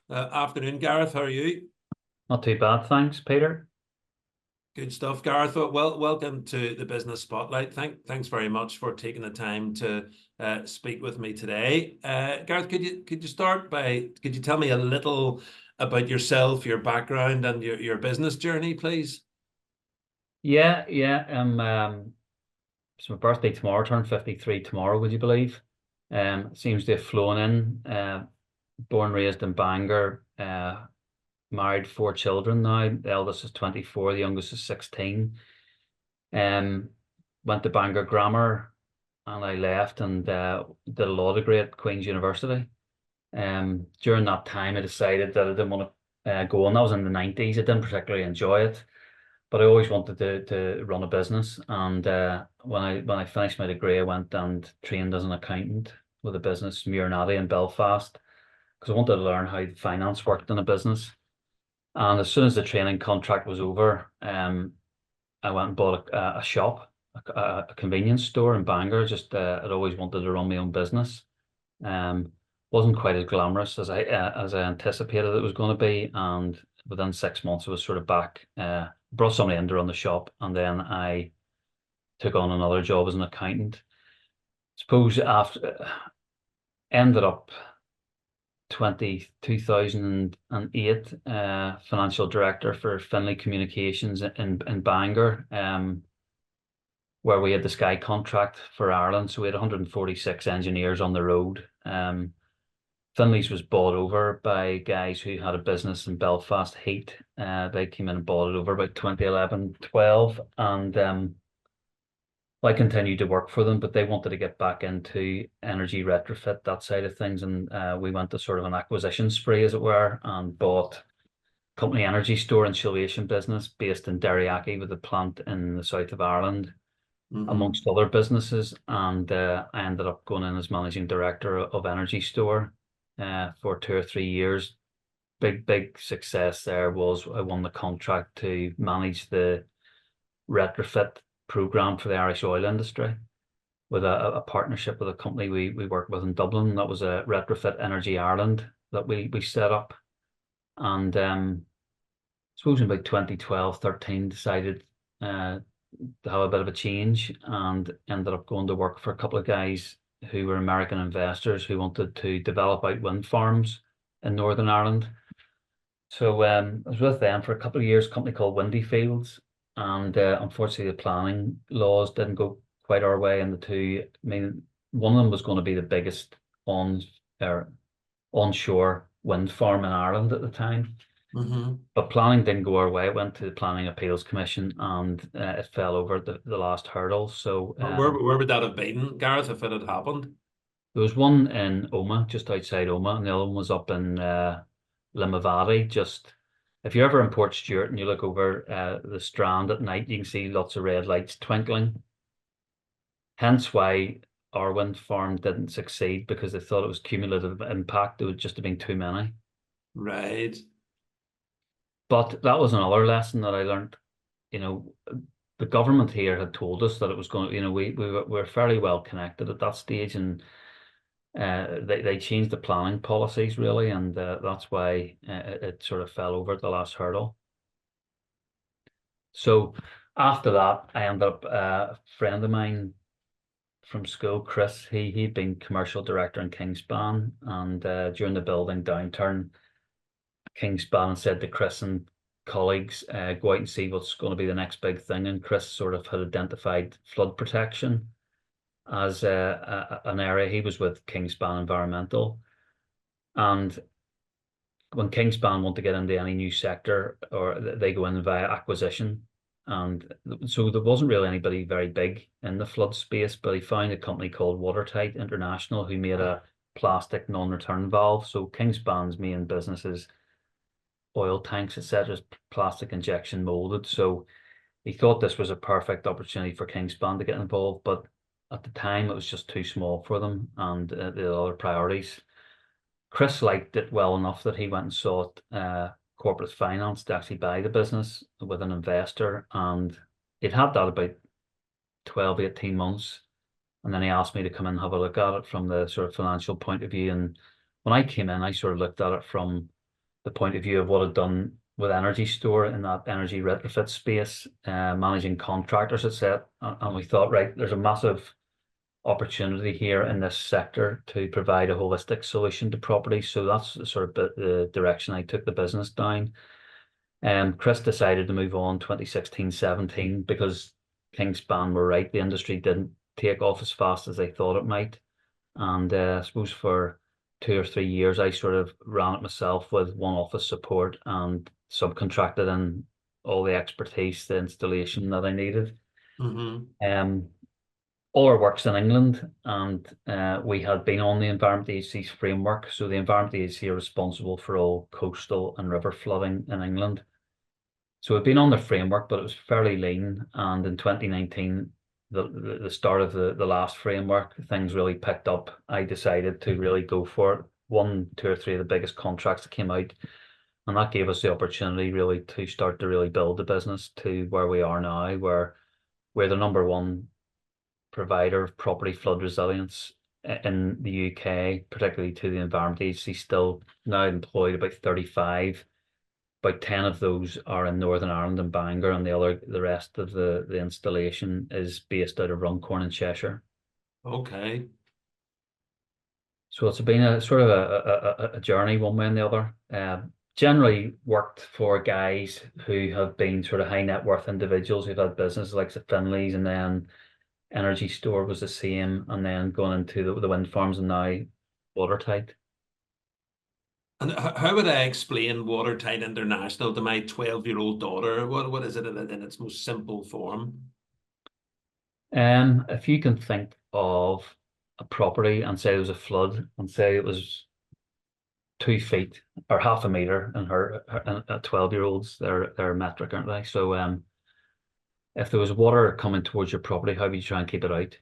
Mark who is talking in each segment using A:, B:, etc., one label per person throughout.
A: Afternoon, Gareth. How are you?
B: Not too bad, thanks, Peter.
A: Good stuff, Gareth. Well, welcome to the Business Spotlight. Thanks very much for taking the time to speak with me today. Gareth, could you start by could you tell me a little about yourself, your background, and your business journey, please?
B: Yeah, yeah. It's my birthday tomorrow. Turn 53 tomorrow. Would you believe? Seems to have flown in. Born, raised in Bangor. Married, four children now. The eldest is 24. The youngest is 16. Um, Went to Bangor Grammar, and I left and did a law degree at Queen's University. During that time, I decided that I didn't want to go on. That was in the 90s. I didn't particularly enjoy it, but I always wanted to run a business. And when I finished my degree, I went and trained as an accountant with a business, Muirnady in Belfast, because I wanted to learn how finance worked in a business. And as soon as the training contract was over, I went and bought a shop, a convenience store in Bangor. Just I'd always wanted to run my own business. Um, wasn't quite as glamorous as I anticipated it was going to be, and within 6 months, I was sort of back. Brought somebody in to run the shop, and then I took on another job as an accountant. Suppose after ended up 2008, financial director for Finlay Communications in Bangor, where we had the Sky contract for Ireland. So we had 146 engineers on the road. Finlay's was bought over by guys who had a business in Belfast Heat. They came in and bought it over about 2011, 12, and I continued to work for them, but they wanted to get back into energy retrofit, that side of things, and we went to sort of an acquisition spree, as it were, and bought Company Energy Store insulation business based in Derryaghy with a plant in the south of Ireland, amongst other businesses. And I ended up going in as managing director of Energy Store for 2 or 3 years. Big success there was I won the contract to manage the retrofit program for the Irish oil industry with a partnership with a company we work with in Dublin. That was a Retrofit Energy Ireland that we set up. And I suppose in about 2012, 13, decided to have a bit of a change, and ended up going to work for a couple of guys who were American investors who wanted to develop out wind farms in Northern Ireland. So I was with them for a couple of years, a company called Windy Fields, and unfortunately the planning laws didn't go quite our way. And the two, I mean, one of them was going to be the biggest onshore wind farm in Ireland at the time. But planning didn't go our way. It went to the Planning Appeals Commission, and it fell over the last hurdle. So
A: Where would that have been, Gareth, if it had happened?
B: there was one in Oma, just outside Oma, and the other one was up in Limavady. Just if you're ever in Port Stewart and you look over the Strand at night, you can see lots of red lights twinkling. Hence why our wind farm didn't succeed, because they thought it was cumulative impact. It would just have been too many.
A: Right.
B: But that was another lesson that I learned. You know, the government here had told us that it was going to, we were fairly well connected at that stage, and they changed the planning policies really, and that's why it sort of fell over the last hurdle. So after that, I ended up a friend of mine from school, Chris. He'd been commercial director in Kingspan, and during the building downturn, Kingspan said to Chris and colleagues, go out and see what's going to be the next big thing. And Chris sort of had identified flood protection as an area. He was with Kingspan Environmental, and when Kingspan want to get into any new sector, or they go in via acquisition, and so there wasn't really anybody very big in the flood space, but he found a company called Watertight International who made a plastic non-return valve. So Kingspan's main business is oil tanks, etc., plastic injection molded. So he thought this was a perfect opportunity for Kingspan to get involved, but at the time it was just too small for them, and the other priorities. Chris liked it well enough that he went and sought corporate finance to actually buy the business with an investor, and he'd had that about 12, 18 months. And then he asked me to come in and have a look at it from the sort of financial point of view. And when I came in, I sort of looked at it from the point of view of what I'd done with Energy Store in that energy retrofit space, managing contractors, etc. And we thought, right, there's a massive opportunity here in this sector to provide a holistic solution to property. So that's sort of the direction I took the business down. Chris decided to move on 2016-17 because Kingspan were right. The industry didn't take off as fast as they thought it might. And I suppose for 2 or 3 years, I sort of ran it myself with one office support and subcontracted in all the expertise, the installation that I needed.
A: Mm-hmm.
B: All our work's in England, and we had been on the Environment Agency's framework. So the Environment Agency are responsible for all coastal and river flooding in England. So we've been on the framework, but it was fairly lean. And in 2019, the start of the last framework, things really picked up. I decided to really go for it. Won 2 or 3 of the biggest contracts that came out, and that gave us the opportunity really to start to really build the business to where we are now, where we're the number one provider of property flood resilience in the UK, particularly to the Environment Agency. Still now employed about 35. About 10 of those are in Northern Ireland and Bangor, and the rest of the installation is based out of Runcorn in Cheshire.
A: Okay.
B: So it's been a sort of a journey one way and the other. Generally worked for guys who have been sort of high net worth individuals who've had businesses like the Finleys, and then Energy Store was the same, and then going into the wind farms, and now Watertight.
A: And how would I explain Watertight International to my 12-year-old daughter? What is it in its most simple form?
B: If you can think of a property and say there was a flood, and say it was 2 feet or half a meter, and her 12-year-olds, they're metric, aren't they? So if there was water coming towards your property, how would you try and keep it out?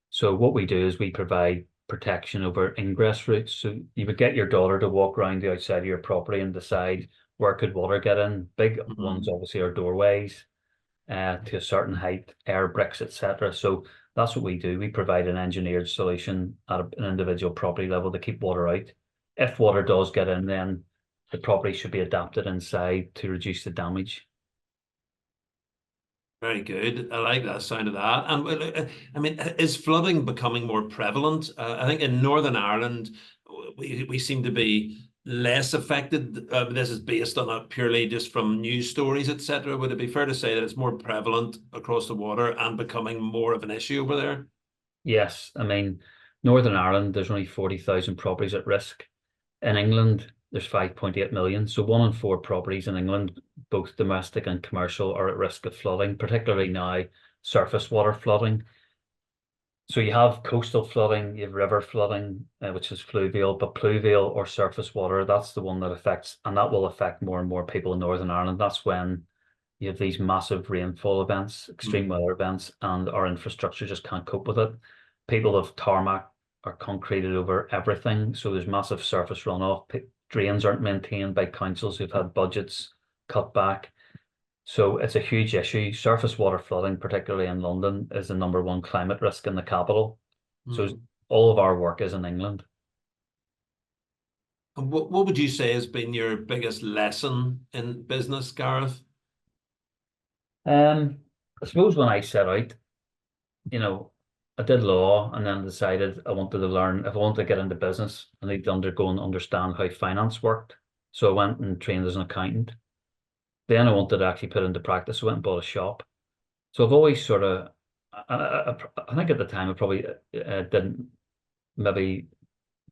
B: So what we do is we provide protection over ingress routes. So you would get your daughter to walk around the outside of your property and decide where could water get in. Big ones obviously are doorways to a certain height, air bricks, etc. So that's what we do. We provide an engineered solution at an individual property level to keep water out. If water does get in, then the property should be adapted inside to reduce the damage.
A: Very good. I like that sound of that. And I mean, is flooding becoming more prevalent? I think in Northern Ireland, we seem to be less affected. This is based on it purely just from news stories, etc. Would it be fair to say that it's more prevalent across the water and becoming more of an issue over there?
B: Yes, I mean, Northern Ireland, there's only 40,000 properties at risk. In England, there's 5.8 million. So 1 in 4 properties in England, both domestic and commercial, are at risk of flooding, particularly now surface water flooding. So you have coastal flooding, you have river flooding, which is fluvial, but pluvial or surface water, that's the one that affects, and that will affect more and more people in Northern Ireland. That's when you have these massive rainfall events, extreme weather events, and our infrastructure just can't cope with it. People have tarmac or concreted over everything, so there's massive surface runoff. Drains aren't maintained by councils who've had budgets cut back. So it's a huge issue. Surface water flooding, particularly in London, is the #1 climate risk in the capital. So all of our work is in England.
A: And what would you say has been your biggest lesson in business, Gareth?
B: I suppose when I set out, you know, I did law and then decided I wanted to learn, if I wanted to get into business, I need to undergo and understand how finance worked. So I went and trained as an accountant. Then I wanted to actually put into practice. I went and bought a shop. So I've always sort of, I think at the time I probably didn't maybe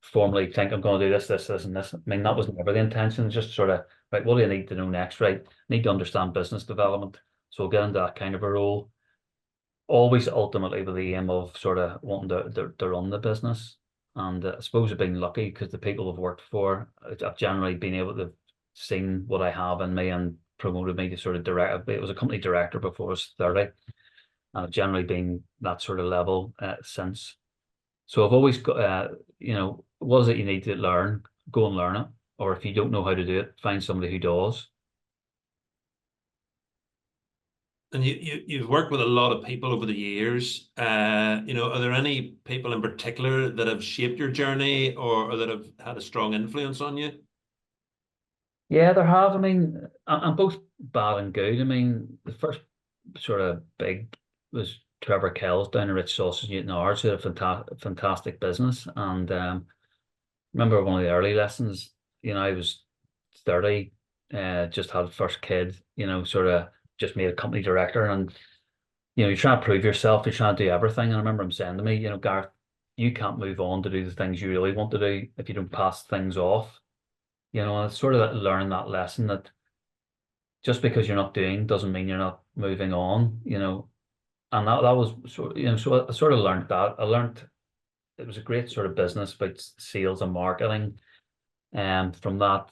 B: formally think I'm going to do this, this, this, and this. I mean, that was never the intention. Just sort of, right, what do I need to know next? Right, I need to understand business development. So I'll get into that kind of a role. Always ultimately with the aim of sort of wanting to run the business. And I suppose I've been lucky because the people I've worked for, I've generally been able to seen what I have in me and promoted me to sort of direct. It was a company director before I was 30. And I've generally been that sort of level since. So I've always got, what is it you need to learn? Go and learn it. Or if you don't know how to do it, find somebody who does.
A: And you've worked with a lot of people over the years. Are there any people in particular that have shaped your journey or that have had a strong influence on you?
B: Yeah, there have. I mean, I'm both bad and good. I mean, the first sort of big was Trevor Kells down at Rich Sausage Newton Arts, who had a fantastic business. And remember one of the early lessons, I was 30, just had first kid, sort of just made a company director. And, you're trying to prove yourself, you're trying to do everything. And I remember him saying to me, Gareth, you can't move on to do the things you really want to do if you don't pass things off. And I sort of learned that lesson that just because you're not doing doesn't mean you're not moving on. And that was so I sort of learned that. I learned it was a great sort of business about sales and marketing. And from that,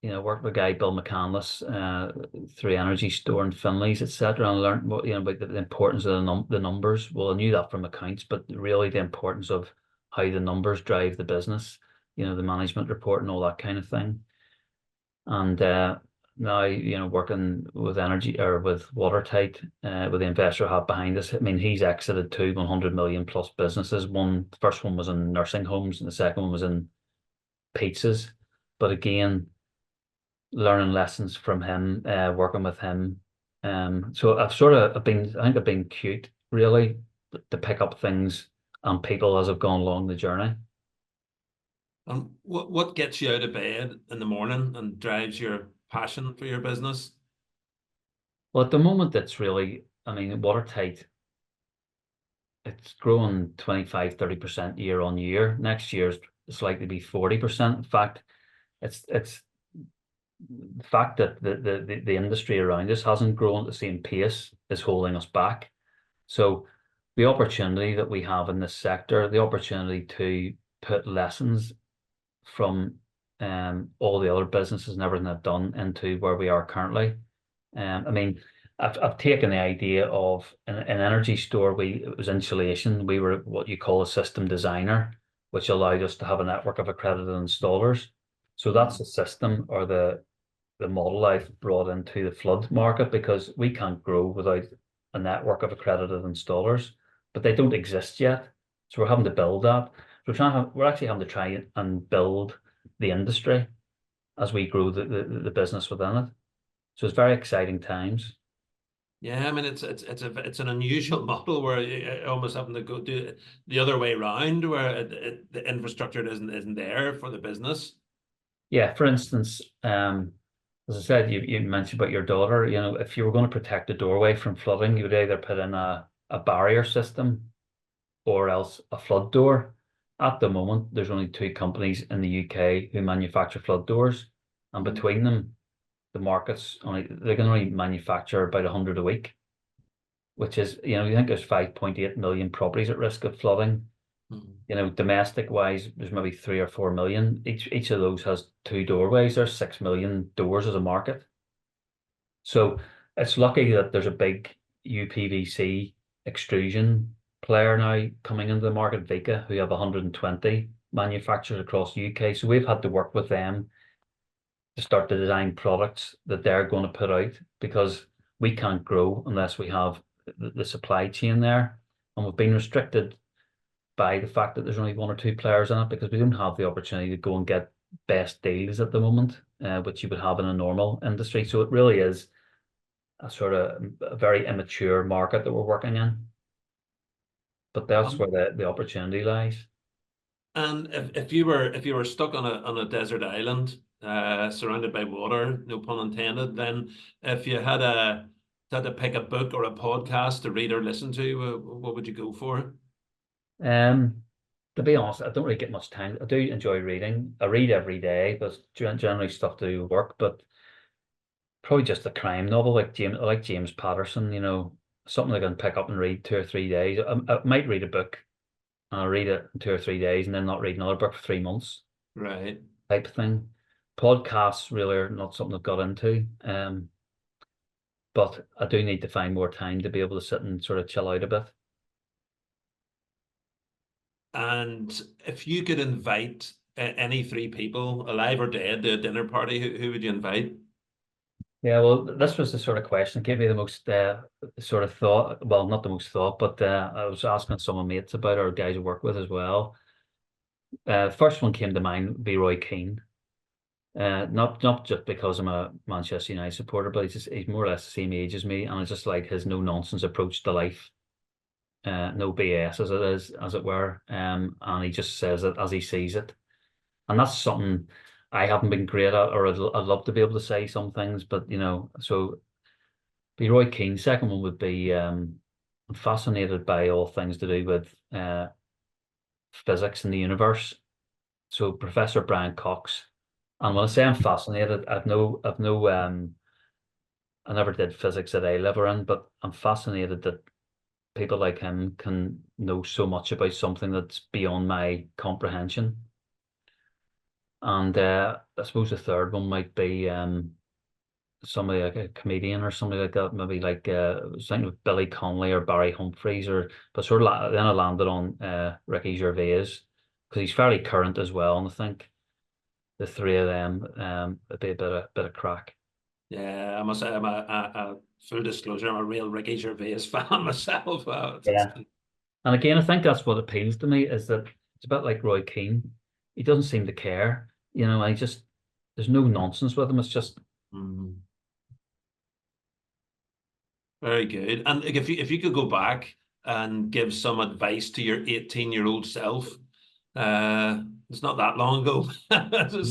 B: worked with a guy, Bill McCandless, through Energy Store and Finley's, etc. And I learned what, about the importance of the numbers. Well, I knew that from accounts, but really the importance of how the numbers drive the business, the management report and all that kind of thing. And now, working with energy or with Watertight, with the investor I have behind us. I mean, he's exited two 100 million plus businesses. The first one was in nursing homes, and the second one was in pizzas. But again, learning lessons from him, working with him. So I think I've been cute really to pick up things and people as I've gone along the journey.
A: And what gets you out of bed in the morning and drives your passion for your business?
B: Well, at the moment, it's really, I mean, Watertight, it's growing 25-30% year on year. Next year's it's likely to be 40%. In fact, it's the fact that the industry around us hasn't grown at the same pace is holding us back. So the opportunity that we have in this sector, the opportunity to put lessons from all the other businesses and everything I've done into where we are currently. I mean, I've taken the idea of an energy store. It was insulation. We were what you call a system designer, which allowed us to have a network of accredited installers. So that's the system or the model I've brought into the flood market, because we can't grow without a network of accredited installers, but they don't exist yet. So we're having to build that. We're actually having to try and build the industry as we grow the business within it. So it's very exciting times.
A: Yeah, I mean it's an unusual model where you almost having to go do it the other way around, where the infrastructure isn't there for the business.
B: Yeah, for instance, as I said, you mentioned about your daughter. If you were going to protect the doorway from flooding, you would either put in a barrier system or else a flood door. At the moment, there's only two companies in the UK who manufacture flood doors, and between them, the markets they can only manufacture about 100 a week, which is, you think there's 5.8 million properties at risk of flooding. Domestic wise, there's maybe 3 or 4 million. Each of those has two doorways. There's 6 million doors as a market. So it's lucky that there's a big UPVC extrusion player now coming into the market, Vika, who have 120 manufacturers across the UK. So we've had to work with them to start to design products that they're going to put out, because we can't grow unless we have the supply chain there. And we've been restricted by the fact that there's only one or two players in it, because we don't have the opportunity to go and get best deals at the moment, which you would have in a normal industry. So it really is a very immature market that we're working in. But that's where the opportunity lies.
A: And if you were stuck on a desert island, surrounded by water, no pun intended, then if you had to pick a book or a podcast to read or listen to, what would you go for?
B: Um, to be honest, I don't really get much time. I do enjoy reading. I read every day, but generally stuff to do with work. But probably just a crime novel I like James Patterson. Something I can pick up and read 2 or 3 days. I might read a book and I'll read it in 2 or 3 days and then not read another book for 3 months,
A: Right.
B: type of thing. Podcasts really are not something I've got into. But I do need to find more time to be able to sit and sort of chill out a bit.
A: And if you could invite any three people, alive or dead, to a dinner party, who would you invite?
B: Yeah, well, this was the sort of question that gave me the most sort of thought. Well, not the most thought, but I was asking some of my mates about, or guys I work with as well. First one came to mind, be Roy Keane. Not just because I'm a Manchester United supporter, but he's more or less the same age as me, and I just like his no nonsense approach to life, no BS as it is, as it were. And he just says it as he sees it, and that's something I haven't been great at, or I'd love to be able to say some things, but so be Roy Keane. Second one would be I'm fascinated by all things to do with physics in the universe. So Professor Brian Cox. And when I say I'm fascinated, I never did physics at A level in, but I'm fascinated that people like him can know so much about something that's beyond my comprehension. And I suppose the third one might be somebody like a comedian or somebody like that, maybe like something with Billy Connolly or Barry Humphries, but sort of then I landed on Ricky Gervais because he's fairly current as well, and I think the three of them it'd be a bit of crack.
A: Yeah, I must say I'm a full disclosure, I'm a real Ricky Gervais fan myself.
B: Yeah. And again, I think that's what appeals to me is that it's a bit like Roy Keane. He doesn't seem to care, I just there's no nonsense with him. It's just
A: Mm, very good. And like, if you could go back and give some advice to your 18-year-old self, it's not that long ago. It's a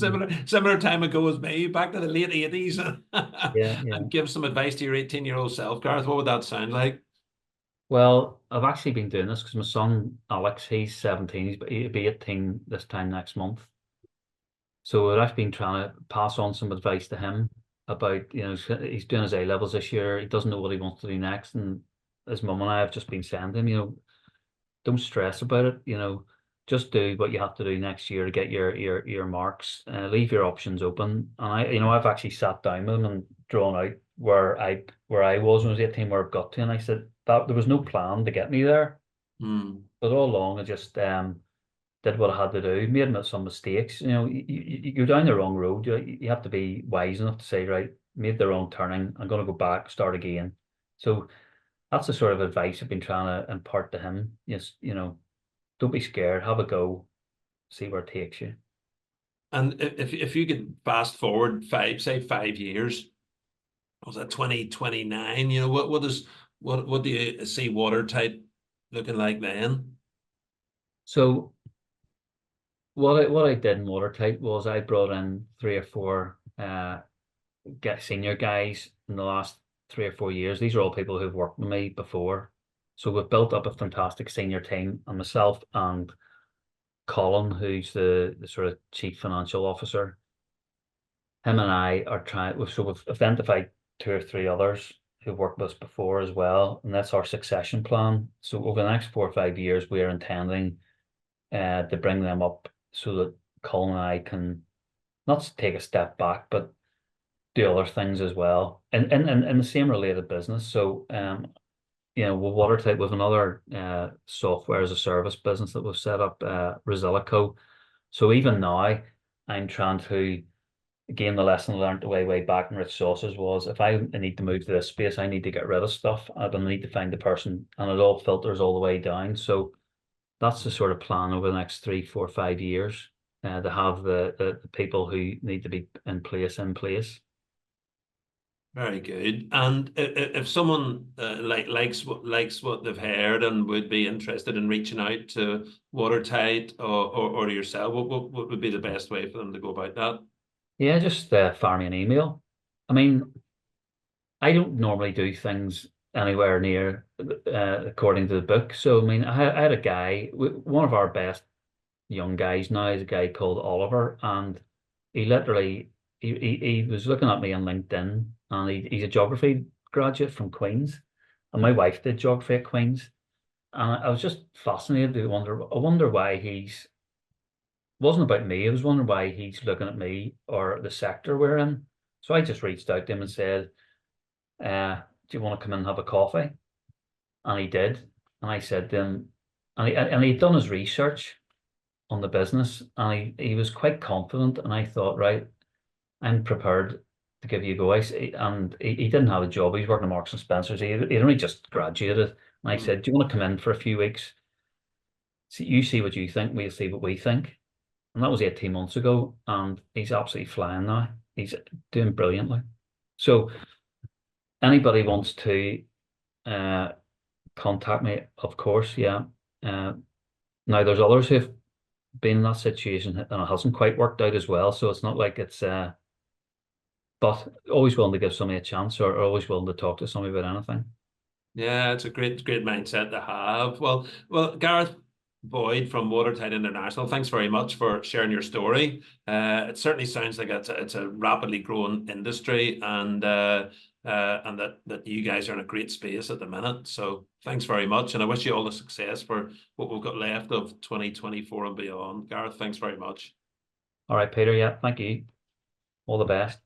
A: similar time ago as me, back to the late 80s,
B: yeah, yeah.
A: and give some advice to your 18-year-old self, Gareth. What would that sound like?
B: Well, I've actually been doing this because my son Alex, he's 17, he'll be 18 this time next month. So I've been trying to pass on some advice to him about, he's doing his A levels this year. He doesn't know what he wants to do next, and his mum and I have just been saying to him, don't stress about it. Just do what you have to do next year to get your marks. Leave your options open. And I've actually sat down with him and drawn out where I was when I was 18, where I've got to, and I said that there was no plan to get me there,
A: Mm,
B: but all along I just did what I had to do. Made some mistakes. You go down the wrong road. You have to be wise enough to say, right, made the wrong turning. I'm going to go back, start again. So that's the sort of advice I've been trying to impart to him. Yes, don't be scared, have a go, see where it takes you.
A: and if you could fast forward say 5 years, was that 2029? What do you see Watertight looking like then?
B: So what I did in Watertight was I brought in three or four get senior guys in the last 3 or 4 years. These are all people who've worked with me before. So we've built up a fantastic senior team, and myself and Colin, who's the sort of chief financial officer, him and I are we've identified two or three others who've worked with us before as well, and that's our succession plan. So over the next 4 or 5 years, we are intending to bring them up so that Colin and I can not take a step back, but do other things as well, and in the same related business. So with Watertight, with another software as a service business that we've set up, Resilico. So even now, I'm trying to, again, the lesson learned way back in Rich Sauces was if I need to move to this space, I need to get rid of stuff. I don't need to find the person, and it all filters all the way down. So that's the sort of plan over the next 3, 4, 5 years, to have the people who need to be in place in place.
A: Very good. And if someone likes what they've heard and would be interested in reaching out to Watertight or yourself, what would be the best way for them to go about that?
B: Yeah, just fire me an email. I mean, I don't normally do things anywhere near according to the book. So I mean, I had a guy, one of our best young guys now is a guy called Oliver, and he literally he was looking at me on LinkedIn, and he's a geography graduate from Queen's, and my wife did geography at Queen's, and I was just fascinated to I wonder why he's wasn't about me. I was wondering why he's looking at me or the sector we're in. So I just reached out to him and said, "Do you want to come in and have a coffee?" And he did. And I said to him, and he'd done his research on the business, and he was quite confident. And I thought, right, I'm prepared to give you a go. And he didn't have a job. He's working at Marks and Spencer's. He'd only just graduated. And I said, "Do you want to come in for a few weeks? See what you think. We'll see what we think." And that was 18 months ago, and he's absolutely flying now. He's doing brilliantly. So anybody wants to contact me, of course, yeah. Now there's others who've been in that situation and it hasn't quite worked out as well. So it's not like it's but always willing to give somebody a chance, or always willing to talk to somebody about anything.
A: Yeah, it's a great mindset to have. Well, Gareth Boyd from Watertight International, thanks very much for sharing your story. It certainly sounds like it's a rapidly growing industry, and that you guys are in a great space at the minute. So thanks very much, and I wish you all the success for what we've got left of 2024 and beyond. Gareth, thanks very much.
B: All right, Peter. Yeah, thank you. All the best.